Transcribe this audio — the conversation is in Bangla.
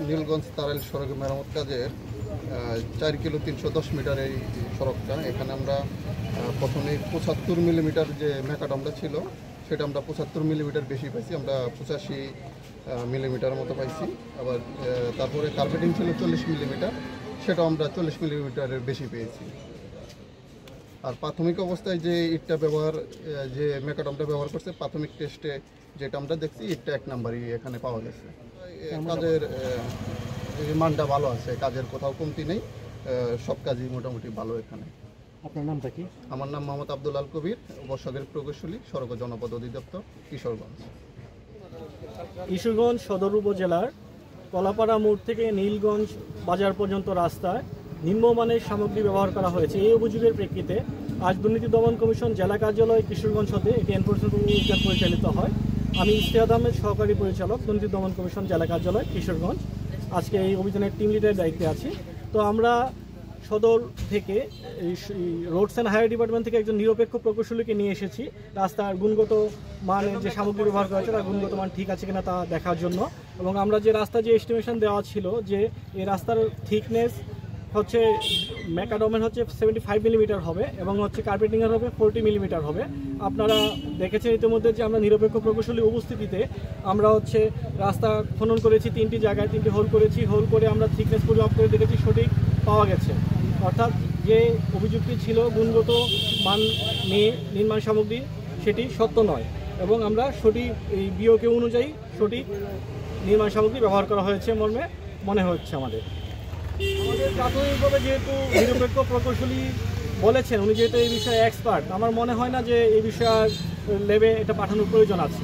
নীলগঞ্জ তারাইল সড়ক মেরামত কাজের 4 কিলো 310 মিটার এই সড়কটা। এখানে আমরা প্রথমে 75 মিলিমিটার যে ম্যাকাডামটা ছিল সেটা আমরা 75 মিলিমিটার বেশি পাইছি, আমরা 85 মিলিমিটার মতো পাইছি। আবার তারপরে কার্পেটিং ছিল 40 মিলিমিটার, সেটাও আমরা 40 মিলিমিটারের বেশি পেয়েছি। আর প্রাথমিক অবস্থায় যে ইটটা যে ম্যাকাডামটা ব্যবহার করছে, প্রাথমিক টেস্টে যেটা আমরা দেখছি ইটটা 1 নাম্বারই এখানে পাওয়া গেছে। কাজের মানটা ভালো আছে, কাজের কোথাও কমতি নেই, সব কাজই মোটামুটি ভালো এখানে। আপনার নামটা কি? আমার নাম মোহাম্মদ আব্দুল আল কবির, বর্ষকের প্রকৌশলী, সড়ক ও জনপদ অধিদপ্তর, কিশোরগঞ্জ। কিশোরগঞ্জ সদর উপজেলার কলাপাড়া মোড় থেকে নীলগঞ্জ বাজার পর্যন্ত রাস্তায় নিম্নমানের সামগ্রী ব্যবহার করা হয়েছে। এই অভিযোগের প্রেক্ষিতে আজ দুর্নীতি দমন কমিশন জেলা কার্যালয় কিশোরগঞ্জ হতে একটি এনফোর্সমেন্ট অভিযান পরিচালিত হয়। আমি ইশতেহাদ আহমেদ, সহকারী পরিচালক, দুর্নীতি দমন কমিশন জেলা কার্যালয় কিশোরগঞ্জ। আজকে এই অভিযানের টিম লিডারের দায়িত্বে আছি। তো আমরা সদর থেকে রোডস অ্যান্ড হাইওয়ে ডিপার্টমেন্ট থেকে একজন নিরপেক্ষ প্রকৌশলীকে নিয়ে এসেছি রাস্তার গুণগত মানের যে সামগ্রী ব্যবহার করা হয়েছে তার গুণগত মান ঠিক আছে কিনা তা দেখার জন্য। এবং আমরা যে রাস্তা যে এস্টিমেশন দেওয়া ছিল যে এই রাস্তার থিকনেস হচ্ছে ম্যাকাডমের হচ্ছে 75 মিলিমিটার হবে এবং হচ্ছে কার্পেটিংয়ের হবে 40 মিলিমিটার হবে। আপনারা দেখেছেন ইতিমধ্যে যে আমরা নিরপেক্ষ প্রকৌশলী উপস্থিতিতে আমরা হচ্ছে রাস্তা খনন করেছি, 3টি জায়গায় 3টি হোল করেছি। হোল করে আমরা থিকনেস পরিমাপ করে দেখেছি, সঠিক পাওয়া গেছে। অর্থাৎ যে অভিযোগটি ছিল গুণগত মান নিয়ে নির্মাণ সামগ্রী, সেটি সত্য নয় এবং আমরা সঠিক এই বিওকে অনুযায়ী সঠিক নির্মাণ সামগ্রী ব্যবহার করা হয়েছে মর্মে মনে হচ্ছে। আমাদের প্রাথমিকভাবে যেহেতু নিরপেক্ষ প্রকৌশলী বলেছেন, উনি যেহেতু এই বিষয়ে এক্সপার্ট, আমার মনে হয় না যে এই বিষয়ে লেবে এটা পাঠানোর প্রয়োজন আছে।